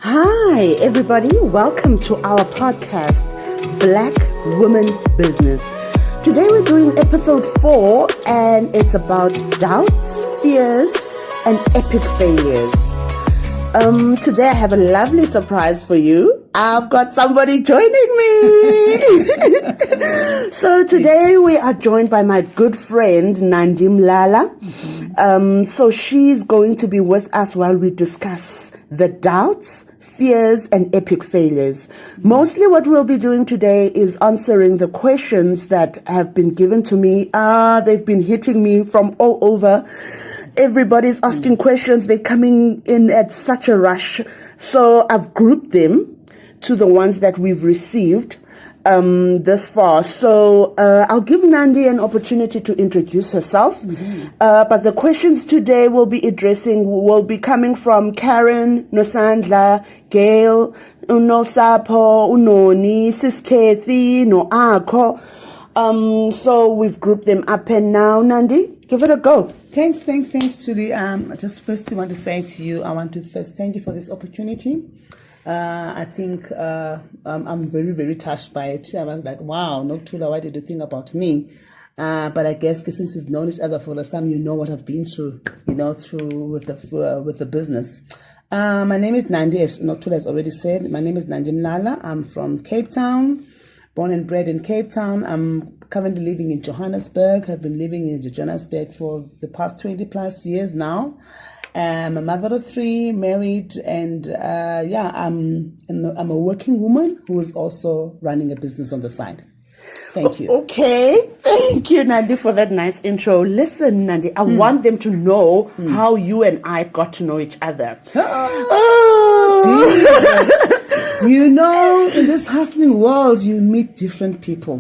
Hi, everybody. Welcome to our podcast, Black Women Business. Today we're doing episode 4, and it's about doubts, fears, and epic failures. Today I have a lovely surprise for you. I've got somebody joining me. So today we are joined by my good friend, Nandi Mlala. So she's going to be with us while we discuss the doubts, fears, and epic failures. Mostly what we'll be doing today is answering the questions that have been given to me. They've been hitting me from all over. Everybody's asking questions. They're coming in at such a rush. So I've grouped them to the ones that we've received thus far. So I'll give Nandi an opportunity to introduce herself. But the questions today will be coming from Karen, Nosandla, Gail, Unosapo, Unoni, Siskethy, Noako. So we've grouped them up, and now, Nandi, give it a go. Thanks, Thuli. I just first want to say to you, I want to first thank you for this opportunity. I think I'm very, very touched by it. I was like, wow, Nokuthula, why did you think about me? But I guess since we've known each other for a time, you know what I've been through, with the business. My name is Nandi, as Nokuthula has already said. My name is Nandi Mlala. I'm from Cape Town, born and bred in Cape Town. I'm currently living in Johannesburg. I've been living in Johannesburg for the past 20 plus years now. I'm a mother of 3, married, and I'm a working woman who is also running a business on the side. Thank you. Okay, thank you, Nandi, for that nice intro. Listen, Nandi, I want them to know how you and I got to know each other. Jesus. In this hustling world, you meet different people,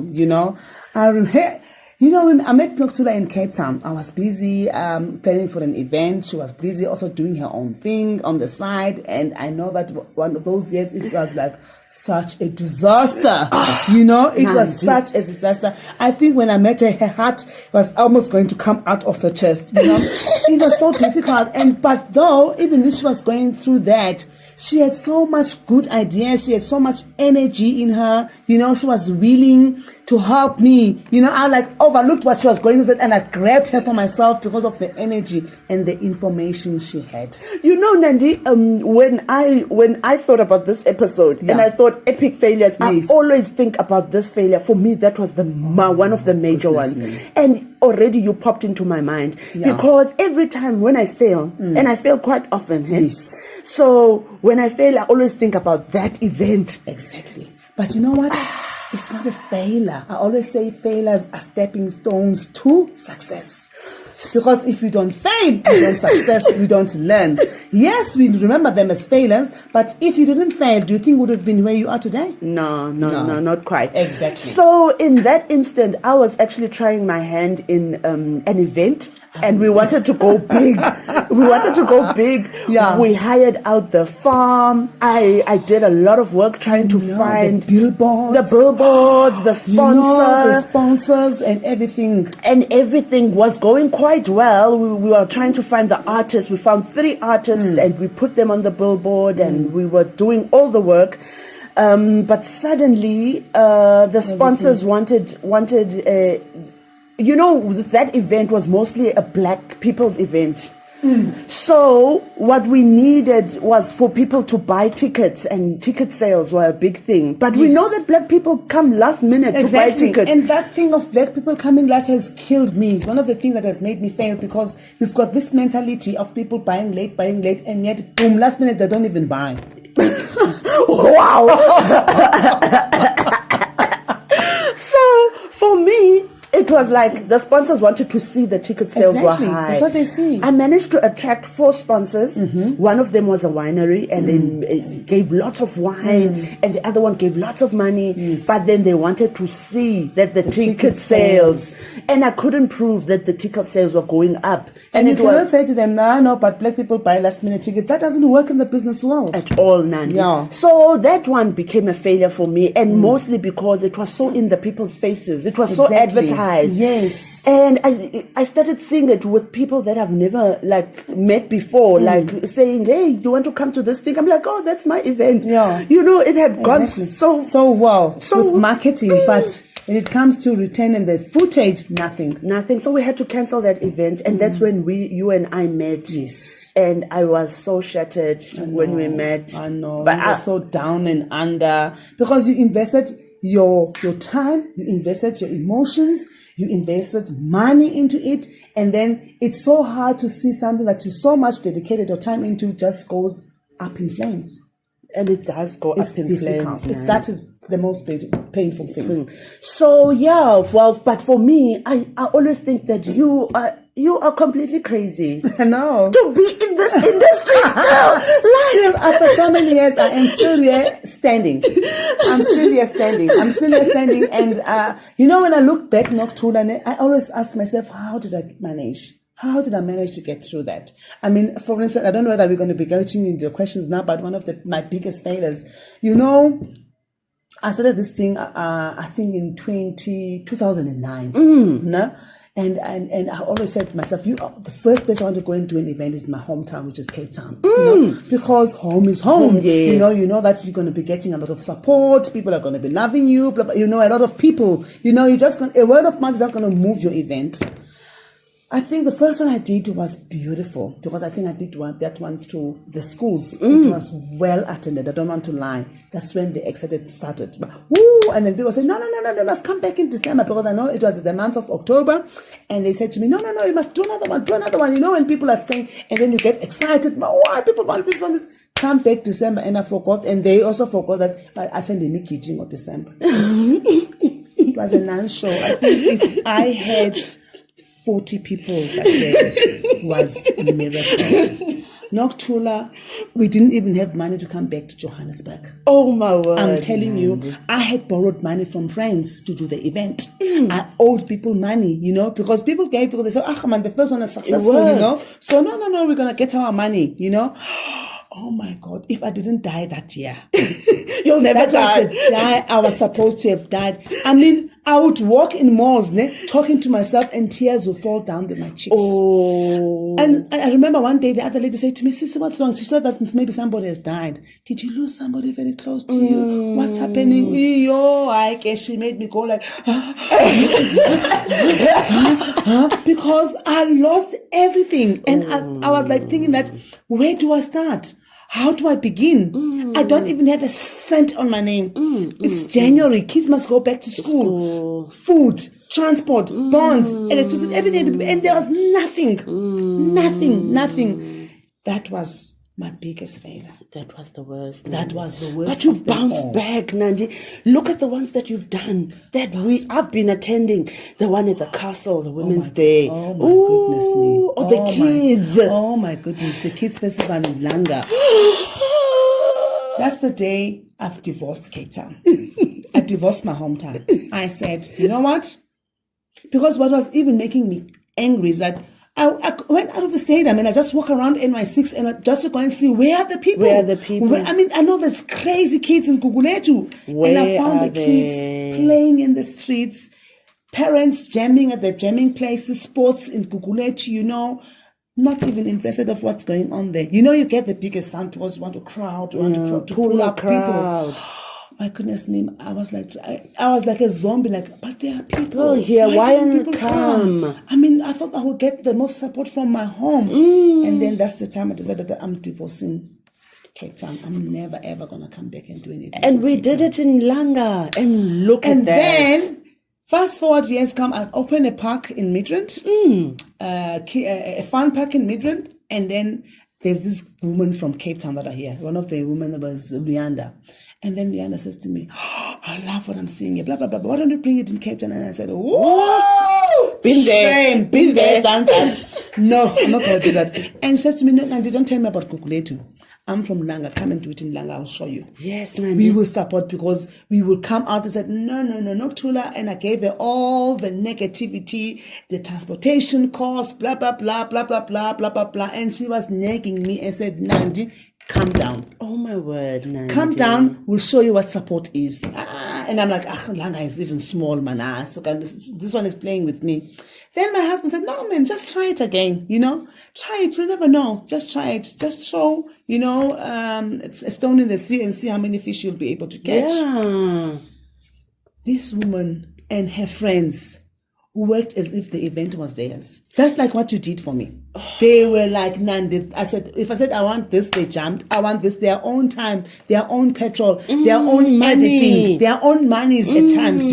I met Nokuthula in Cape Town. I was busy planning for an event. She was busy also doing her own thing on the side. And I know that one of those years, it was like such a disaster. It was such a disaster. I think when I met her, her heart was almost going to come out of her chest. It was so difficult. But though, even if she was going through that, she had so much good ideas. She had so much energy in her. She was willing to help me. I overlooked what she was going through, and I grabbed her for myself because of the energy and the information she had. Nandi, when I thought about this episode, and I thought epic failures, yes. I always think about this failure. For me, that was one of the major ones. And already you popped into my mind. Because every time when I fail, and I fail quite often, yes. So when I fail, I always think about that event. Exactly. But you know what? It's not a failure. I always say failures are stepping stones to success. Because if we don't fail, we don't success, we don't learn. Yes, we remember them as failures, but if you didn't fail, do you think would have been where you are today? No, not quite. Exactly. So in that instant, I was actually trying my hand in an event, and we wanted to go big. Yeah. We hired out the farm. I did a lot of work trying to find the billboards, the sponsors, and everything. And everything was going quite well. We were trying to find the artists. We found 3 artists, and we put them on the billboard, and we were doing all the work. But suddenly, the sponsors wanted. That event was mostly a black people's event. So what we needed was for people to buy tickets, and ticket sales were a big thing. But we know that black people come last minute to buy tickets. And that thing of black people coming last has killed me. It's one of the things that has made me fail, because we've got this mentality of people buying late, and yet, boom, last minute they don't even buy. Wow. So for me, it was like the sponsors wanted to see the ticket sales were high. That's what they see. I managed to attract 4 sponsors. One of them was a winery, and they gave lots of wine, and the other one gave lots of money. Yes. But then they wanted to see that the ticket sales, and I couldn't prove that the ticket sales were going up. And you cannot say to them, no, but black people buy last minute tickets. That doesn't work in the business world. At all, Nandi. Yeah. So that one became a failure for me, and mostly because it was so in the people's faces. It was so advertised. guys. Yes. And I started seeing it with people that I've never like met before, like saying, hey, you want to come to this thing? I'm like, oh, that's my event. Yeah. You know, it had gone Exactly. so well so with marketing, but when it comes to returning the footage, nothing. So we had to cancel that event, and that's when you and I met. Yes. And I was so shattered when we met. I know. But you were so down and under because you invested your time, you invested your emotions, you invested money into it, and then it's so hard to see something that you so much dedicated your time into just goes up in flames. And it does go It's up in difficult. flames. That is the most painful thing. So yeah, well, but for me, I always think that you are completely crazy No. to be in this industry still. Still, after so many years, I am still here standing. I'm still here standing. And, you know, when I look back, Nokuthula, I always ask myself, how did I manage? How did I manage to get through that? I mean, for instance, I don't know whether we're going to be going into the questions now, but one of my biggest failures, you know, I started this thing, I think in 2009, no? And I always said to myself, the first place I want to go and do an event is my hometown, which is Cape Town. You know? Because home is home. Yes. You know that you're going to be getting a lot of support. People are going to be loving you. Blah, blah, you know, a lot of people. You know, a word of mouth is just going to move your event. I think the first one I did was beautiful because I think I did that one through the schools. It was well attended. I don't want to lie. That's when the excited started. But, and then people said, no, you must come back in December because I know it was the month of October. And they said to me, no, you must do another one. You know, when people are saying, and then you get excited, why people want this one? Come back December. And I forgot. And they also forgot that I attended the meeting of December. It was a non-show. I think if I had 40 people that day was a miracle. Nokuthula, we didn't even have money to come back to Johannesburg. Oh my word. I'm telling you, I had borrowed money from friends to do the event. I owed people money, you know, because people gave because they said, man, the first one is successful, you know. So no, we're gonna get our money, you know. Oh my God, if I didn't die that year. You'll never die. Was the die I was supposed to have died. I mean, I would walk in malls, talking to myself, and tears would fall down my cheeks. Oh. And I remember one day the other lady said to me, "Sister, what's wrong?" She said that maybe somebody has died. Did you lose somebody very close to you? What's happening? I guess she made me go like, because I lost everything. And I was like thinking that, where do I start? How do I begin? I don't even have a cent on my name. It's January. Kids must go back to school. Food, transport, bonds, electricity, everything. And there was nothing. Nothing. That was my biggest failure. That was the worst. That was the worst. But you bounced back, Nandi. Look at the ones that you've done. I've been attending. The one at the castle, the Women's Day. Oh my goodness me. Oh, the kids. Oh my goodness. The kids festival in Langa. That's the day I've divorced Cape Town. I divorced my hometown. I said, you know what? Because what was even making me angry is that I went out of the stadium and I just walk around NY6 and just to go and see where are the people. I know there's crazy kids in Guguletu. And I found the kids playing in the streets, parents jamming at the jamming places, sports in Guguletu, you know, not even interested of what's going on there. You know, you get the biggest sound because you want to pull up people. My goodness name, I was like a zombie, but there are people here. Why don't people come? I mean, I thought I would get the most support from my home. And then that's the time I decided that I'm divorcing Cape Town. I'm never ever gonna come back and do anything. And we did it in Langa, and look at that. And then fast forward years come, I opened a park in Midrand, a fun park in Midrand, and then there's this woman from Cape Town that I hear. One of the women was Luyanda. And then Rihanna says to me, I love what I'm seeing here, blah, blah, blah. Why don't you bring it in Cape Town? And I said, whoa, been there, done that. No, I'm not going to do that. And she says to me, no, Nandi, don't tell me about Kukuletu. I'm from Langa. Come and do it in Langa. I'll show you. Yes, Nandi. We will support because we will come out and say, no, Nokuthula. And I gave her all the negativity, the transportation costs, blah, blah, blah, blah, blah, blah, blah, blah, blah. And she was nagging me and said, Nandi, calm down. Oh my word, Nandi. Calm down. We'll show you what support is. And I'm like, Langa is even small, man. So this one is playing with me. Then my husband said, no, man, just try it again, Try it, you'll never know. Just try it. Just throw, it's a stone in the sea and see how many fish you'll be able to catch. Yeah. This woman and her friends worked as if the event was theirs. Just like what you did for me. They were like, Nandi. If I said I want this, they jumped. I want this, their own time, their own petrol, their own money. everything, their own monies at times,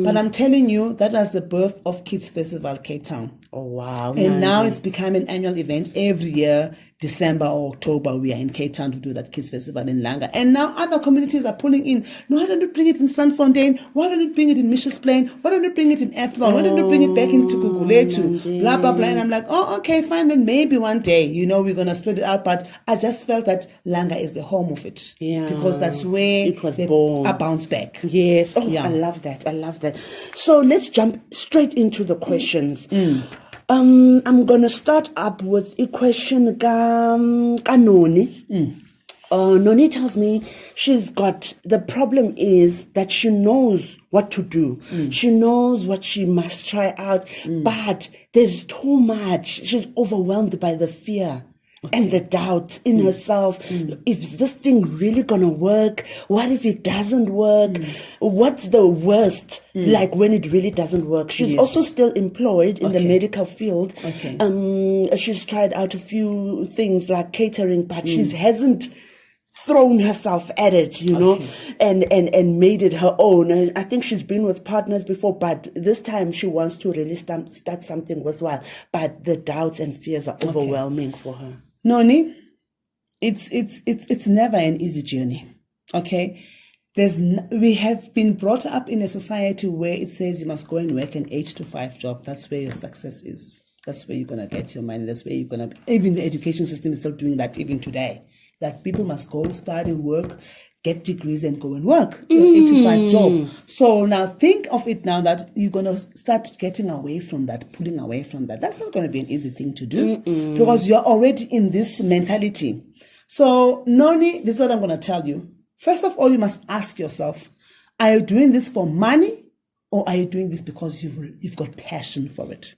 But I'm telling you, that was the birth of Kids Festival Cape Town. Oh, wow. And now it's become an annual event every year. December or October, we are in Cape Town to do that Kids Festival in Langa. And now other communities are pulling in. No, why don't you bring it in Strandfontein? Why don't you bring it in Mitchells Plain? Why don't you bring it in Athlone? Why don't you bring it back into Guguletu? Blah, blah, blah. And I'm like, oh, okay, fine. Then maybe one day, we're going to spread it out. But I just felt that Langa is the home of it. Yeah. Because that's where it was born. I bounced back. Yes. Oh, Yeah. I love that. So let's jump straight into the questions. I'm gonna start up with a question. Noni. Noni tells me the problem is that she knows what to do. She knows what she must try out, but there's too much. She's overwhelmed by the fear. And the doubt in herself. Is this thing really gonna work? What if it doesn't work? What's the worst? Like when it really doesn't work. She's also still employed in the medical field. Okay. She's tried out a few things like catering, but she hasn't thrown herself at it, and made it her own. And I think she's been with partners before, but this time she wants to really start something worthwhile. But the doubts and fears are overwhelming for her. Noni, it's never an easy journey. Okay, we have been brought up in a society where it says you must go and work an 8 to 5 job. That's where your success is. That's where you're gonna get your money. That's where you're gonna. Even the education system is still doing that even today. That people must go, study, work, get degrees and go and work. 8 to 5 job. So now think of it now that you're going to start getting away from that, pulling away from that. That's not going to be an easy thing to do because you're already in this mentality. So Noni, this is what I'm going to tell you. First of all, you must ask yourself, are you doing this for money or are you doing this because you've got passion for it?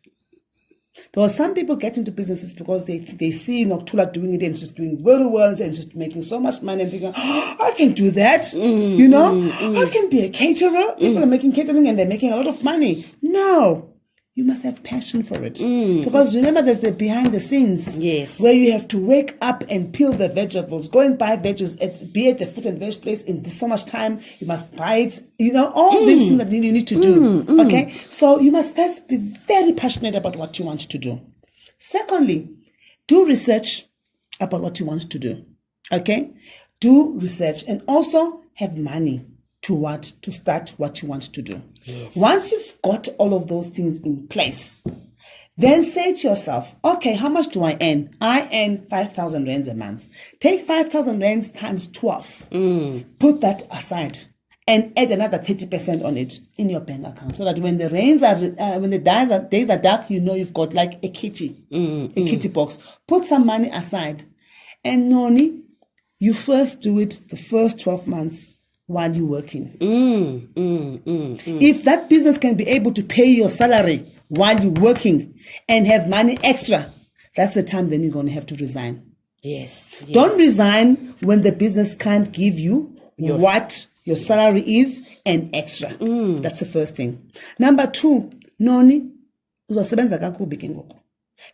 Because some people get into businesses because they see Nokuthula doing it and she's doing very well and she's making so much money and thinking, I can do that, I can be a caterer. People are making catering and they're making a lot of money. No, you must have passion for it. Because remember, there's the behind the scenes where you have to wake up and peel the vegetables, go and buy veggies, be at the fruit and veg place in so much time. You must buy it, all these things that you need to do. Okay, so you must first be very passionate about what you want to do. Secondly, do research about what you want to do. Okay, do research and also have money to start what you want to do. Yes. Once you've got all of those things in place, then say to yourself, okay, how much do I earn? I earn 5,000 rands a month. Take 5,000 rands times 12. Put that aside and add another 30% on it in your bank account, so that when the days are dark, you've got like a kitty box. Put some money aside, and Noni, you first do it the first 12 months. While you're working. If that business can be able to pay your salary while you're working and have money extra, that's the time then you're going to have to resign. Yes. Don't resign when the business can't give you what your salary is and extra. That's the first thing. Number 2, Noni, uzosebenza kakubi ke ngoku.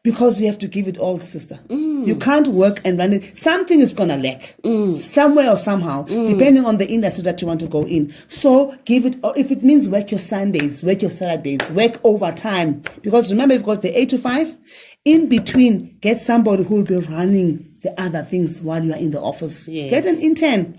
Because you have to give it all, sister. You can't work and run it. Something is going to lack somewhere or somehow, depending on the industry that you want to go in. So give it, if it means work your Sundays, work your Saturdays, work overtime. Because remember, you've got the 8 to 5. In between, get somebody who will be running the other things while you are in the office. Yes. Get an intern.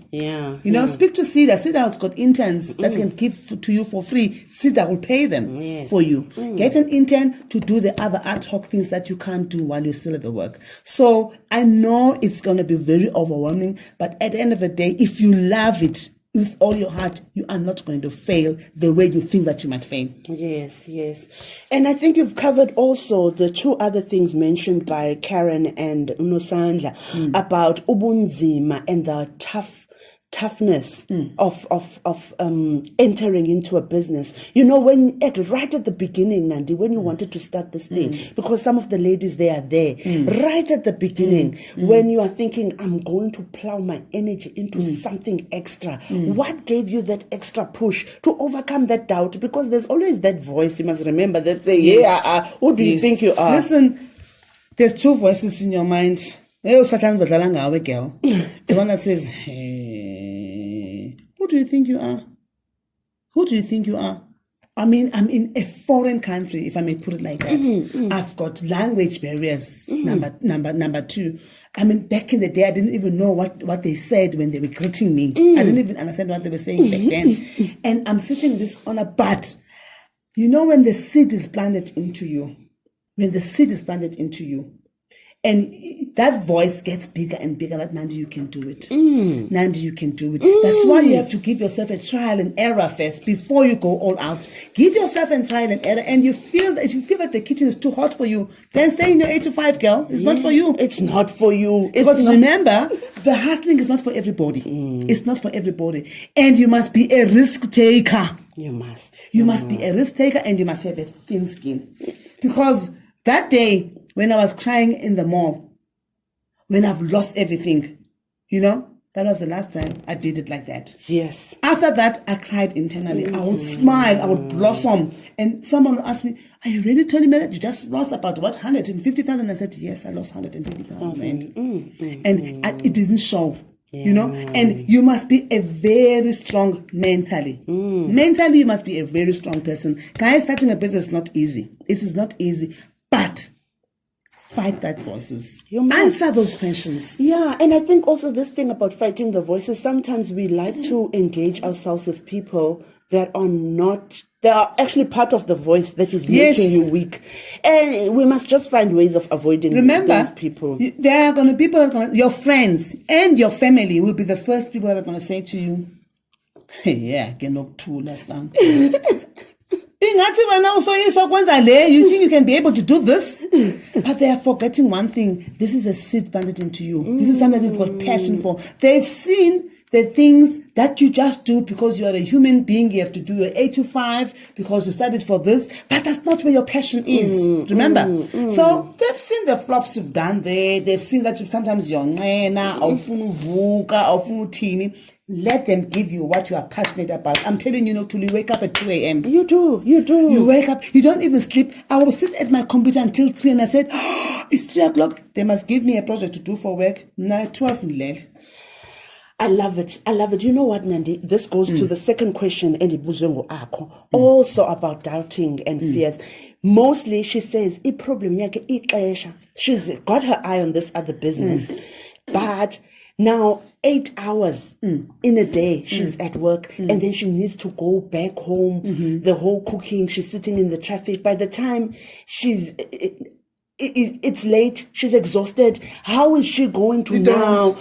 Speak to SIDA. SIDA has got interns that can give to you for free. SIDA will pay them for you. Get an intern to do the other ad hoc things that you can't do while you're still at the work. So I know it's going to be very overwhelming, but at the end of the day, if you love it with all your heart, you are not going to fail the way you think that you might fail. Yes. And I think you've covered also the 2 other things mentioned by Karen and Unosandla about ubunzima and the tough toughness of entering into a business. You know, right at the beginning, Nandi, when you wanted to start this thing, because some of the ladies, they are there, right at the beginning, when you are thinking, I'm going to plow my energy into something extra. What gave you that extra push to overcome that doubt? Because there's always that voice, you must remember, that say, who do you think you are? Listen, there's two voices in your mind. Girl. The one that says, hey, who do you think you are? Who do you think you are? I mean, I'm in a foreign country, if I may put it like that. I've got language barriers, number two. I mean, back in the day, I didn't even know what they said when they were greeting me. I didn't even understand what they were saying back then. And I'm sitting in this honor, but you know when the seed is planted into you, and that voice gets bigger and bigger, that Nandi, you can do it. Nandi, you can do it. That's why you have to give yourself a trial and error first before you go all out. Give yourself a trial and error, and you feel that the kitchen is too hot for you, then stay in your 8 to 5, girl. It's not for you. It's not for you. Because remember, the hustling is not for everybody. It's not for everybody. And you must be a risk taker. You must. You must be a risk taker, and you must have a thin skin. Because that day, when I was crying in the mall, when I've lost everything, you know, that was the last time I did it like that. Yes. After that, I cried internally. I would smile, I would blossom. And someone would ask me, are you really telling me that you just lost about 150,000? I said, yes, I lost 150,000. And it didn't show. Yeah. You know, and you must be a very strong mentally. Mentally, you must be a very strong person. Guys, starting a business is not easy. It is not easy. But fight that voices. Answer those questions. Yeah, and I think also this thing about fighting the voices, sometimes we like to engage ourselves with people that are actually part of the voice that is making you weak. And we must just find ways of avoiding those people. There are going to be people, your friends and your family will be the first people that are going to say to you, hey, yeah, Nokuthula, son. You think you can be able to do this? But they are forgetting one thing. This is a seed planted into you. This is something that you've got passion for. They've seen the things that you just do because you are a human being. You have to do your 8 to 5 because you studied for this. But that's not where your passion is. Remember? So they've seen the flops you've done there. They've seen that sometimes you're let them give you what you are passionate about. I'm telling you, till you wake up at 2 a.m. You do. You wake up. You don't even sleep. I will sit at my computer until 3 and I said, it's 3 o'clock. They must give me a project to do for work. Now 12 in I love it. You know what, Nandi? This goes to the second question, also about doubting and fears. Mostly, she says, she's got her eye on this other business, but now 8 hours in a day she's at work, and then she needs to go back home. The whole cooking, she's sitting in the traffic. By the time it's late, she's exhausted. How is she going to now?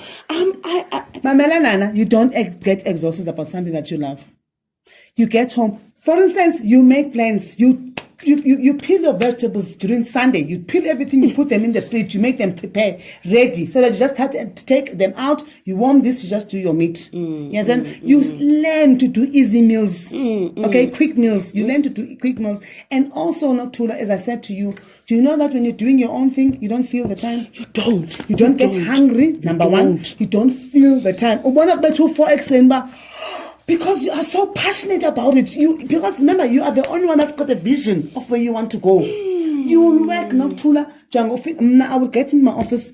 Mamela, you don't get exhausted about something that you love. You get home. For instance, you make plans. You peel your vegetables during Sunday. You peel everything, you put them in the fridge, you make them prepare, ready, so that you just have to take them out. You warm this, you just do your meat. Yes, and you learn to do easy meals, quick meals. You learn to do quick meals. And also, Nokuthula, as I said to you, do you know that when you're doing your own thing, you don't feel the time? You don't. You don't get hungry, number one. You don't feel the time. Because you are so passionate about it. Because remember, you are the only one that's got a vision of where you want to go. You will work, Nokuthula. I will get in my office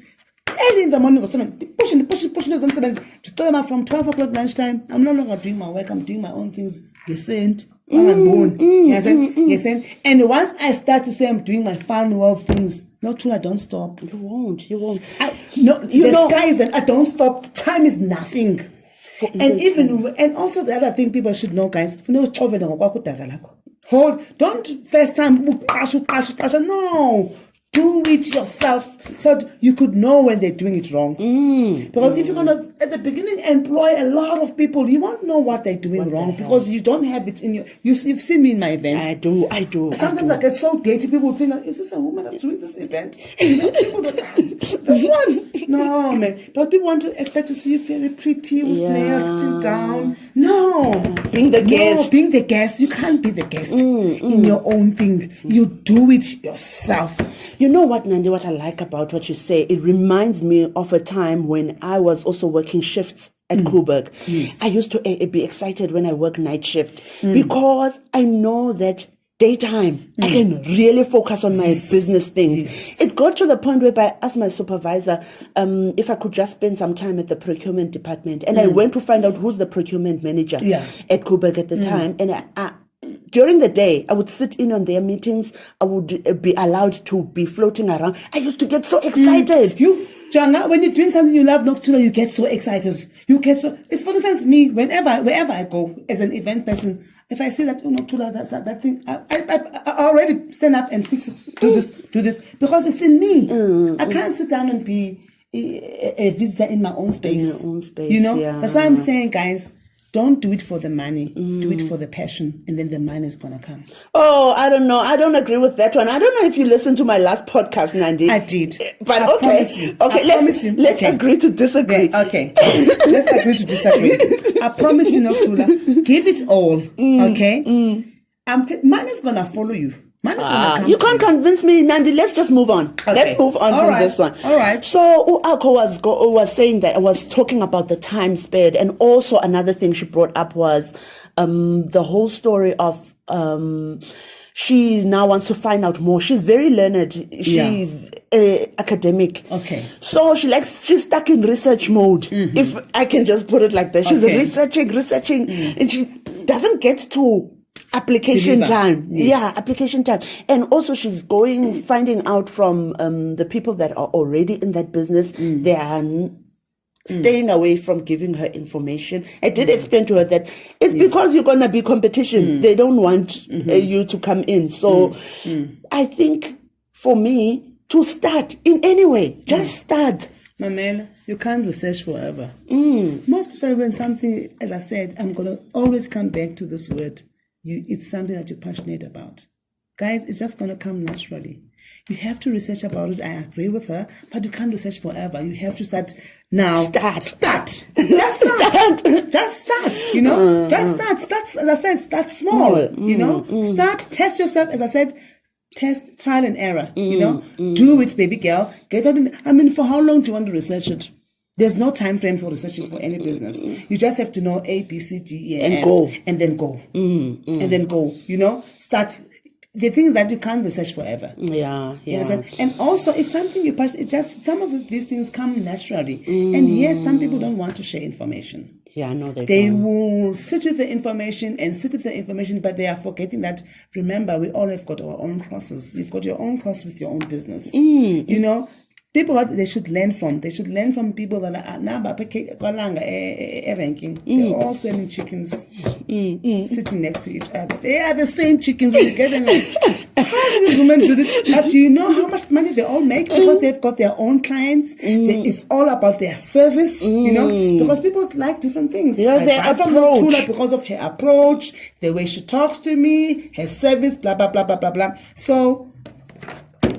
early in the morning or something. Pushing from 12 o'clock lunchtime. I'm no longer doing my work. I'm doing my own things. Yes, and and once I start to say I'm doing my fun world things, Nokuthula, don't stop. You won't. The sky is I don't stop. Time is nothing. And also the other thing people should know, guys, don't first time, no, do it yourself so that you could know when they're doing it wrong. Because if you're going to, at the beginning, employ a lot of people, you won't know what they're doing wrong because you don't have it in your... You've seen me in my events. I do. Sometimes I get so dirty, people think, is this a woman that's doing this event? People don't, this one. No, man. But people want to expect to see you very pretty with nails sitting down. No. Being the guest. Being the guest. You can't be the guest in your own thing. You do it yourself. You know what, Nandi, what I like about what you say, it reminds me of a time when I was also working shifts at Koeberg. Yes. I used to be excited when I work night shift because I know that daytime I can really focus on my business things. It got to the point where I asked my supervisor if I could just spend some time at the procurement department, and I went to find out who's the procurement manager at Koeberg at the time, and I during the day, I would sit in on their meetings. I would be allowed to be floating around. I used to get so excited. Janga, when you're doing something you love, Nokuthula, you get so excited. It's for instance, me, wherever I go as an event person, if I see that, Nokuthula, that thing, I already stand up and fix it. Do this. Because it's in me. I can't sit down and be a visitor in my own space. That's why I'm saying, guys, don't do it for the money. Do it for the passion, and then the money is going to come. Oh, I don't know. I don't agree with that one. I don't know if you listened to my last podcast, Nandi. I did. But okay. Let's agree to disagree. Yeah, okay. Let's agree to disagree. I promise you, Nokuthula, give it all. Okay? Money is going to follow you. You can't convince me, Nandi. Let's just move on. Okay. Let's move on from this one. All right. So Uako was saying that I was talking about the time spared, and also another thing she brought up was the whole story of she now wants to find out more. She's very learned. She's academic. Okay. So she's stuck in research mode. If I can just put it like that. She's researching, and she doesn't get to application time. Application time. And also she's finding out from the people that are already in that business. They are staying away from giving her information. I did explain to her that it's because you're going to be competition. They don't want you to come in. So I think for me to start in any way, just start. Mamela, you can't research forever. Most especially when something, as I said, I'm going to always come back to this word. It's something that you're passionate about. Guys, it's just going to come naturally. You have to research about it. I agree with her, but you can't research forever. You have to start now. Start. Just start. Just start. Just start. Start, as I said, start small. Start, test yourself. As I said, test, trial and error. Do it, baby girl. Get out. For how long do you want to research it? There's no time frame for researching for any business. You just have to know A, B, C, D, E, and F, go. And then go. And then go. Start. The things that you can't research forever. Yeah. And also, if something you passionate, some of these things come naturally. And yes, some people don't want to share information. Yeah, no, they will sit with the information, but they are forgetting that, remember, we all have got our own crosses. You've got your own cross with your own business. People what they should learn from. They should learn from people that are ranking. They're all selling chickens sitting next to each other. They are the same chickens when you get them. How do these women do this? But do you know how much money they all make? Because they've got their own clients. It's all about their service, because people like different things. Yeah, their approach. Because of her approach, the way she talks to me, her service, blah, blah, blah, blah, blah, blah. So,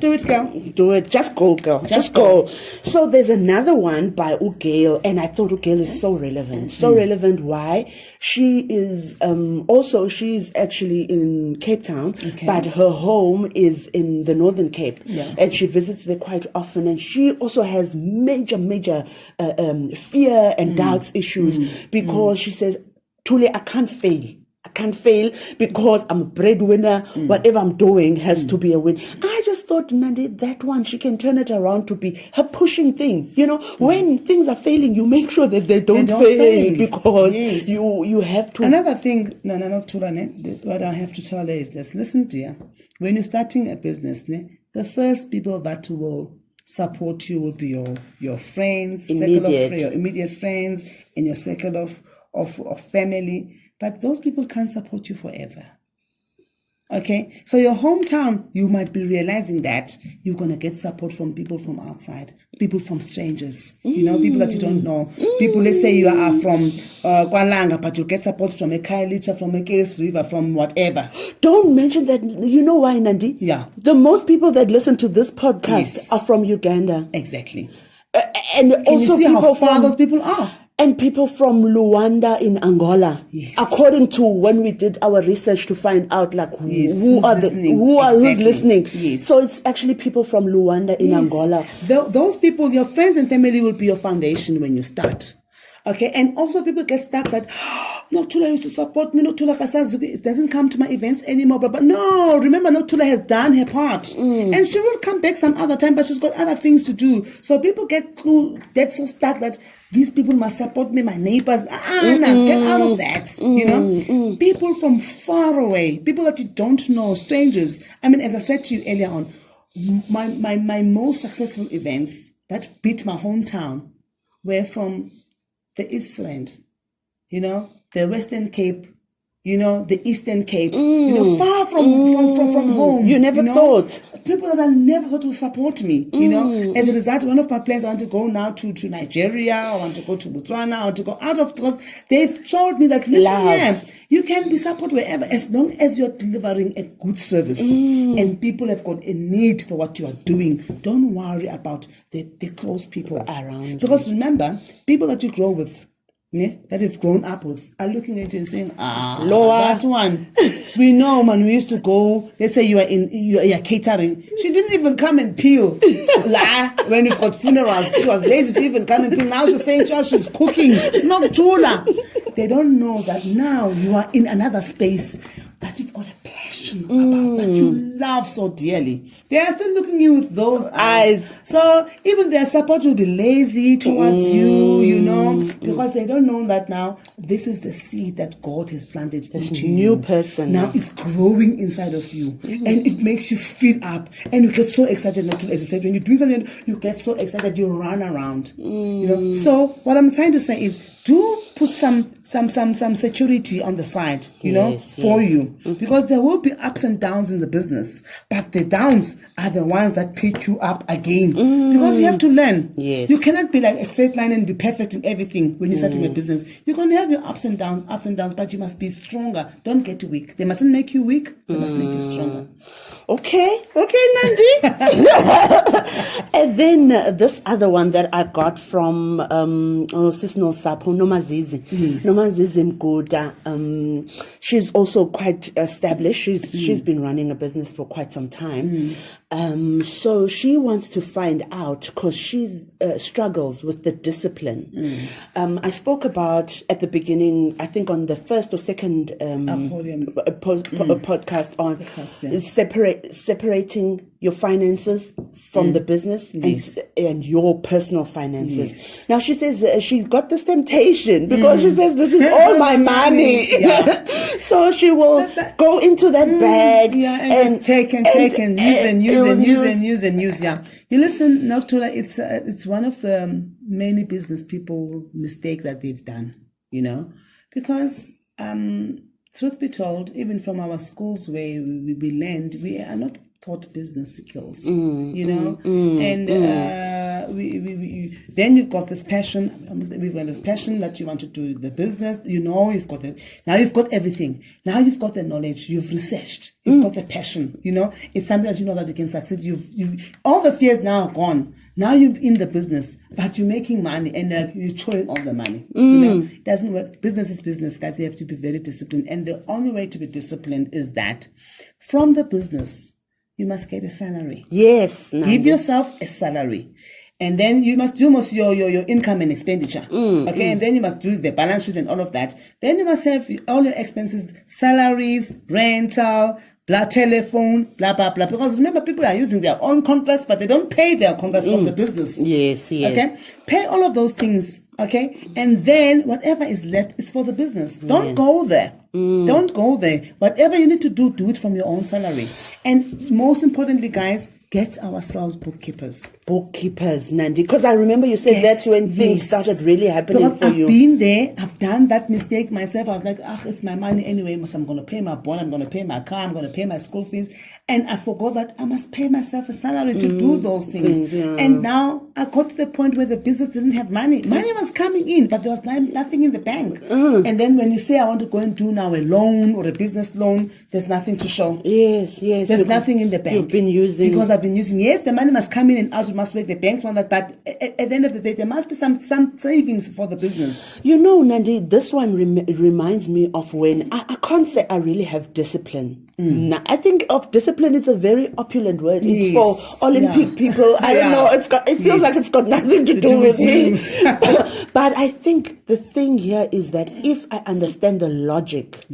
do it, girl. Do it. Just go, girl. Just go. So there's another one by Ugale, and I thought Ugale is so relevant. So relevant. Why? She is she's actually in Cape Town, but her home is in the Northern Cape, and she visits there quite often. And she also has major fear and doubts issues because she says, Thuli, I can't fail because I'm a breadwinner. Whatever I'm doing has to be a win. I just thought, Nandi, that one, she can turn it around to be her pushing thing. When things are failing, you make sure that they don't fail because you have to. Another thing, what I have to tell her is this. Listen, dear, when you're starting a business, the first people that will support you will be your friends, your immediate friends, and your circle of family. But those people can't support you forever. Okay, so your hometown, you might be realizing that you're going to get support from people from outside, people from strangers, people that you don't know. People, let's say you are from Kwalanga, but you get support from a Kailicha, from a Kales River, from whatever. Don't mention that. You know why, Nandi? Yeah. The most people that listen to this podcast Yes. are from Uganda. Exactly. And Can also you see people how far from those people are? and people from Luanda in Angola. Yes. According to when we did our research to find out like Yes, who's listening. listening. Yes. So it's actually people from Luanda in Angola. Those people, your friends and family will be your foundation when you start. Okay, and also people get stuck that, Nokuthula used to support me, Nokuthula Kasazuki doesn't come to my events anymore. But no, remember Nokuthula has done her part. And she will come back some other time, but she's got other things to do. So people get so stuck that these people must support me, my neighbors. No, get out of that. People from far away, people that you don't know, strangers. I mean, as I said to you earlier on, my most successful events that beat my hometown were from the East Rand, the Western Cape, the Eastern Cape, far from home. You never thought. People that I never thought would support me, As a result, one of my plans, I want to go now to Nigeria, I want to go to Botswana, I want to go because they've showed me that, listen, you can be supported wherever, as long as you're delivering a good service and people have got a need for what you are doing. Don't worry about the close people around. Because remember, people that you grow with, that you've grown up with, are looking at you and saying, Lower. That one. We know, man, we used to go, let's say you are catering. She didn't even come and peel. When we've got funerals, she was lazy to even come and peel. Now she's saying to us, she's cooking. Nokuthula. They don't know that now you are in another space that you've got a passion about, that you love so dearly. They are still looking at you with those eyes. So even their support will be lazy towards you, because they don't know that now this is the seed that God has planted into new you. person. Now it's growing inside of you, and it makes you fill up, and you get so excited. Not to, as you said, when you're doing something, you get so excited, you run around. So what I'm trying to say is, do put some security on the side, for you, because there will be ups and downs in the business, but the downs are the ones that pick you up again, because you have to learn. Yes. You cannot be like a straight line and be perfect in everything when you're starting a business. You're going to have your ups and downs, but you must be stronger. Don't get weak. They mustn't make you weak. They must make you stronger. Okay, Nandi. And then this other one that I got from Sisno Sapo, Nomazizi. Yes. Nomazizi Mguda. She's also quite established. She's been running a business for quite some time. So she wants to find out, because she struggles with the discipline. I spoke about at the beginning, I think on the first or second podcast on separating your finances from the business and your personal finances. Yes. Now she says she's got this temptation, because she says this is all my money. So she will go into that bag and take and use. You listen, Nokuthula, it's one of the many business people's mistake that they've done, because truth be told, even from our schools where we learned, we are not taught business skills, and then you've got this passion. We've got this passion that you want to do the business. You've got it. Now you've got everything. Now you've got the knowledge. You've researched. You've got the passion. It's something that you know that you can succeed. You've all the fears now are gone. Now you're in the business, but you're making money and you're chewing all the money. It doesn't work. Business is business, guys. You have to be very disciplined, and the only way to be disciplined is that from the business, you must get a salary. Yes. Nandi. Give yourself a salary. And then you must do your income and expenditure. And then you must do the balance sheet and all of that. Then you must have all your expenses, salaries, rental, telephone, blah, blah, blah. Because remember, people are using their own contracts, but they don't pay their contracts from the business. Yes. Okay? Pay all of those things. Okay? And then whatever is left is for the business. Don't go there. Don't go there. Whatever you need to do it from your own salary. And most importantly, guys, get ourselves bookkeepers. Bookkeepers, Nandi. Because I remember you said that's when things started really happening because for you. I've been there. I've done that mistake myself. I was like, it's my money anyway. I'm going to pay my bond. I'm going to pay my car. I'm going to pay my school fees. And I forgot that I must pay myself a salary to do those things. And now I got to the point where the business didn't have money. Money was coming in, but there was nothing in the bank. And then when you say I want to go and do now a loan or a business loan, there's nothing to show. Yes. There's nothing in the bank. You've been using. Because I've been using. Yes, the money must come in and out. It must work. The banks want that. But at the end of the day, there must be some savings for the business. Nandi, this one reminds me of when I can't say I really have discipline. Now, I think of discipline is a very opulent word. It's for Olympic people. I don't know. It feels like it's got nothing to do with me. But I think the thing here is that if I understand the logic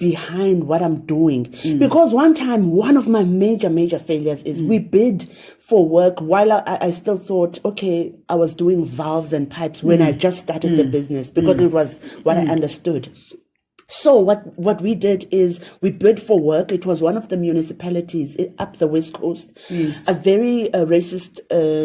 behind what I'm doing, because one time, one of my major failures is we bid for work while I still thought, okay, I was doing valves and pipes when I just started the business because it was what I understood. So what we did is we bid for work. It was one of the municipalities up the West Coast, a very racist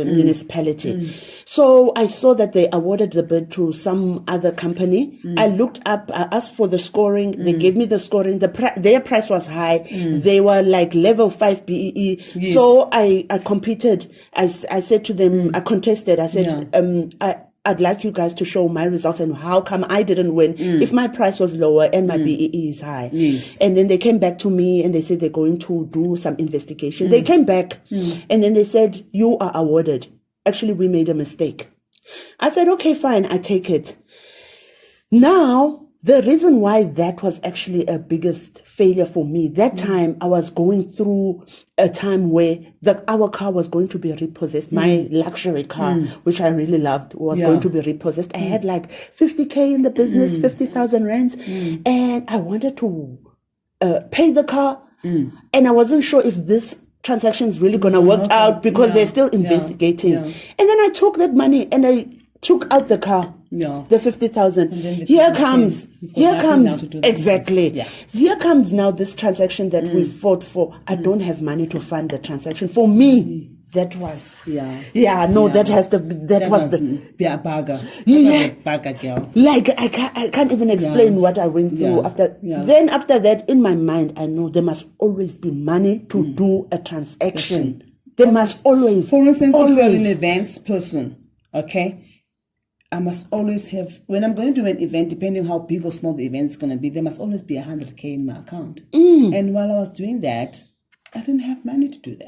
municipality. So I saw that they awarded the bid to some other company. I looked up, I asked for the scoring. They gave me the scoring. Their price was high. They were like level 5 BEE. So I competed. I said to them, I contested. I said, I'd like you guys to show my results and how come I didn't win if my price was lower and my BEE is high. And then they came back to me and they said they're going to do some investigation. They came back and then they said, you are awarded. Actually, we made a mistake. I said, okay, fine, I take it. Now, the reason why that was actually a biggest failure for me, that time I was going through a time where our car was going to be repossessed. My luxury car, which I really loved, was going to be repossessed. I had like 50K in the business, 50,000 rands, and I wanted to pay the car, and I wasn't sure if this transaction is really going to work out because they're still investigating. And then I took that money and I took out the car. The 50,000. Here comes exactly. Here comes now this transaction that we fought for. I don't have money to fund the transaction. For me, that was that was a bagger. Bagger girl. Like I can't even explain what I went through after. Then after that, in my mind, I know there must always be money to do a transaction. There must always. For instance, if you're an events person, okay. I must always have, when I'm going to do an event, depending how big or small the event is going to be, there must always be 100K in my account. And while I was doing that, I didn't have money to do that.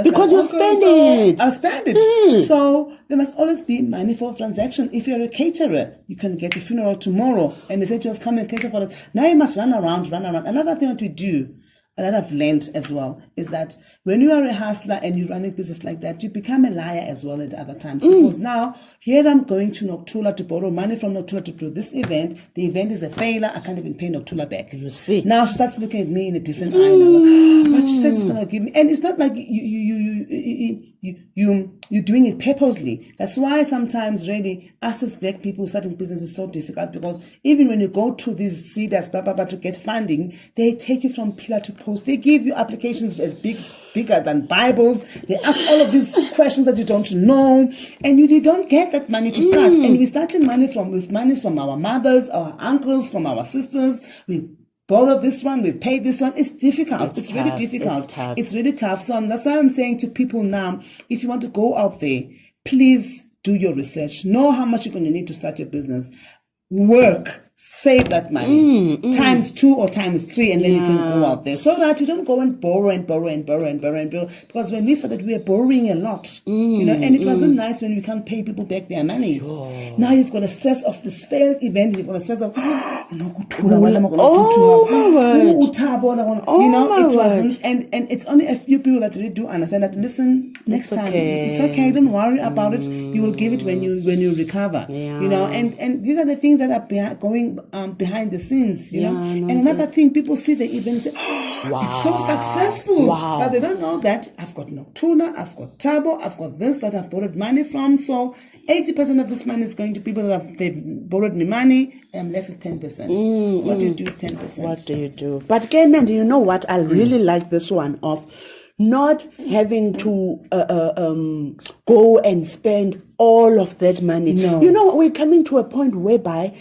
Because you're spending it. I'll spend it. So there must always be money for a transaction. If you're a caterer, you can get a funeral tomorrow and they say to us, come and cater for us. Now you must run around. Another thing that we do, and that I've learned as well, is that when you are a hustler and you're running business like that, you become a liar as well at other times. Because now, here I'm going to Nokuthula to borrow money from Nokuthula to do this event. The event is a failure. I can't even pay Nokuthula back. You see. Now she starts looking at me in a different eye. Now, but she said she's going to give me. And it's not like you're doing it purposely. That's why sometimes really us as black people starting business is so difficult, because even when you go to these CEDAs, to get funding, they take you from pillar to post. They give you applications as bigger than Bibles. They ask all of these questions that you don't know, and you don't get that money to start. And we started with money from our mothers, our uncles, from our sisters. We borrow this one, we pay this one. It's difficult. It's really difficult. It's really tough. So that's why I'm saying to people now, if you want to go out there, please do your research. Know how much you're going to need to start your business. Work. Save that money times 2 or times 3, and then you can go out there, so that you don't go and borrow. Because when we started, we were borrowing a lot, and it wasn't nice when we can't pay people back their money. Now you've got a stress of this failed event. You've got a stress of it wasn't, and it's only a few people that really do understand that. Listen, next time it's okay. Don't worry about it. You will give it when you recover. And these are the things that are going behind the scenes, and another thing, people see the event and say, it's so successful, but they don't know that I've got Nokuthula, I've got Tabo, I've got this that I've borrowed money from. So 80% of this money is going to people that they've borrowed me money, and I'm left with 10%. What do you do with 10%? What do you do? But again, Nandi, you know what? I really like this one of not having to go and spend all of that money. No. We're coming to a point whereby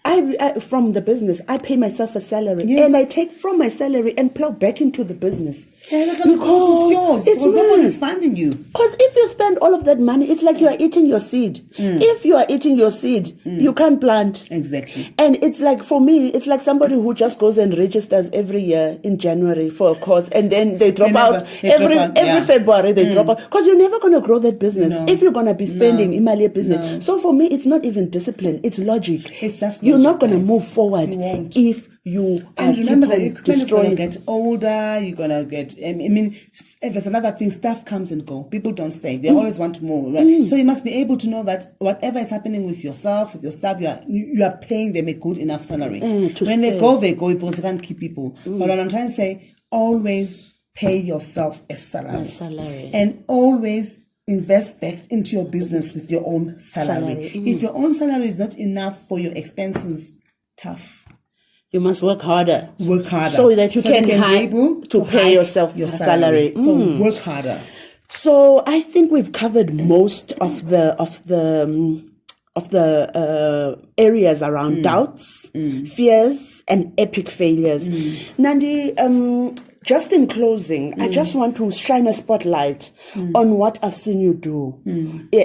I from the business, I pay myself a salary, Yes. and I take from my salary and plow back into the business. Because it's yours. It's Because mine. nobody's funding you. Because if you spend all of that money, it's like you are eating your seed. If you are eating your seed, you can't plant. Exactly. And it's like, for me, it's like somebody who just goes and registers every year in January for a course, and then they drop out every February. They drop out because you're never going to grow that business if you're going to be spending Imali business. No. So for me, it's not even discipline; it's logic. It's just you're not logic, going to guys. move forward You won't. if you And remember, the equipment is going to destroying. get older. You're going to get, I mean, there's another thing, stuff comes and go. People don't stay. They always want more. Right? So you must be able to know that whatever is happening with yourself, with your staff, you are paying them a good enough salary. When they go, because you can't keep people. But what I'm trying to say, always pay yourself a salary. And always invest back into your business with your own salary. If your own salary is not enough for your expenses, tough. You must work harder. Work harder. So that you can be be able to pay yourself your salary. So work harder. So I think we've covered most of the areas around doubts, fears, and epic failures. Nandi, just in closing, I just want to shine a spotlight on what I've seen you do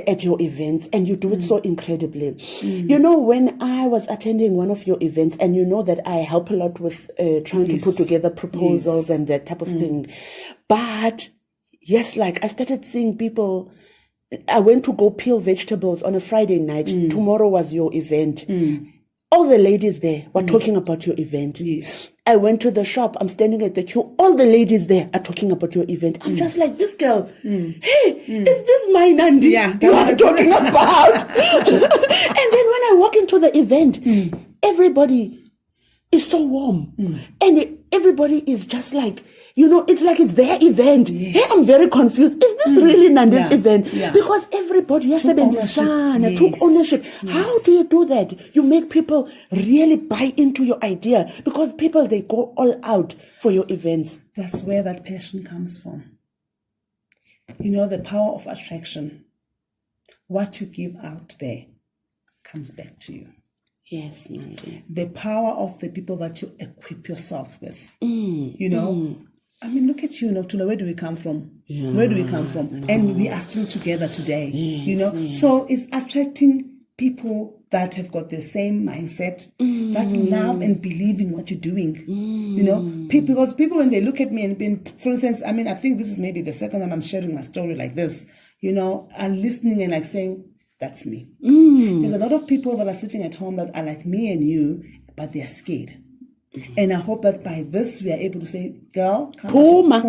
at your events, and you do it so incredibly. You know, when I was attending one of your events, and you know that I help a lot with trying to put together proposals and that type of thing. But yes, like I started seeing people. I went to go peel vegetables on a Friday night. Tomorrow was your event. All the ladies there were talking about your event. Yes. I went to the shop. I'm standing at the queue. All the ladies there are talking about your event. I'm just like, this girl, hey, is this my Nandi you are talking about? And then when I walk into the event, everybody is so warm. And everybody is just like, you know, it's like it's their event. Yes. Hey, I'm very confused. Is this really Nandi's event? Yeah. Because everybody took ownership. Yes. How do you do that? You make people really buy into your idea, because people, they go all out for your events. That's where that passion comes from. You know, the power of attraction. What you give out there comes back to you. Yes, Nandi. The power of the people that you equip yourself with. You know, I mean, look at you, Nokuthula. Where do we come from? Yeah. Where do we come from? And we are still together today. You know, so it's attracting people that have got the same mindset, that love and believe in what you're doing. You know, because people, when they look at me and, for instance, I mean, I think this is maybe the second time I'm sharing my story like this, you know, and listening and like saying, that's me. There's a lot of people that are sitting at home that are like me and you, but they are scared. And I hope that by this we are able to say, girl, Puma,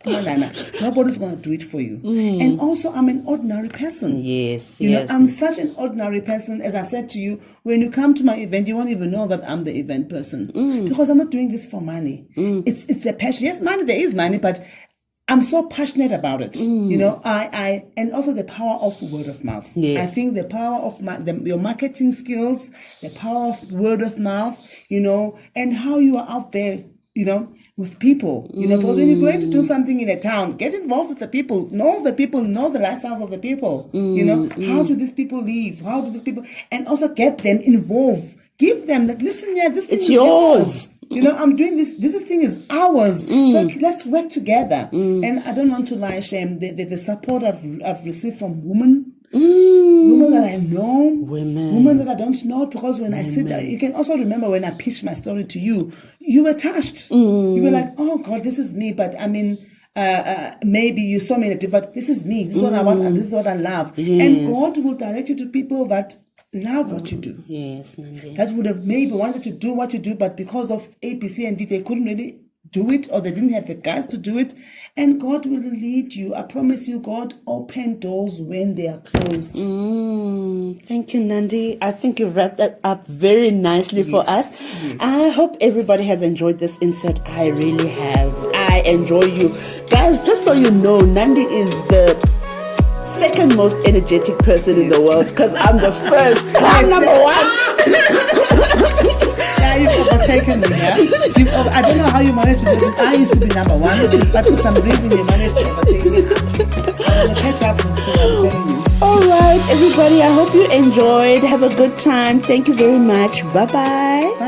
Nana. Nobody's going to do it for you. And also, I'm an ordinary person. Yes, You know, I'm such an ordinary person. As I said to you, when you come to my event, you won't even know that I'm the event person. Because I'm not doing this for money. It's a passion. Yes, money, there is money, but I'm so passionate about it, you know. And also the power of word of mouth. Yes. I think the power of your marketing skills, the power of word of mouth, you know, and how you are out there, you know, with people, you know. Because when you're going to do something in a town, get involved with the people, know the lifestyles of the people, you know. How do these people live? How do these people, and also get them involved. Give them that. Listen, this thing is yours. You know, I'm doing this. This thing is ours. So let's work together. And I don't want to lie, shame. The support I've received from women that I know, women that I don't know. Because when I sit, you can also remember when I pitched my story to you, you were touched. You were like, oh God, this is me. But I mean, maybe you saw me in a different. This is me. This is what I want. And this is what I love. Yes. And God will direct you to people that love what you do. Yes, Nandi. That would have maybe wanted to do what you do, but because of A, B, C, and D, they couldn't really do it, or they didn't have the guts to do it. And God will lead you. I promise you, God open doors when they are closed. Thank you, Nandi. I think you wrapped that up very nicely for us. Yes. I hope everybody has enjoyed this insert. I really have. I enjoy you. Guys, just so you know, Nandi is the second most energetic person in the world, because I'm the first. I'm number one. Yeah, you've overtaken me. Yeah? I don't know how you managed to do this. I used to be number one, but for some reason you managed to overtake me. I'm going to catch up with you, I'm telling you. All right. everybody. I hope you enjoyed. Have a good time. Thank you very much. Bye-bye.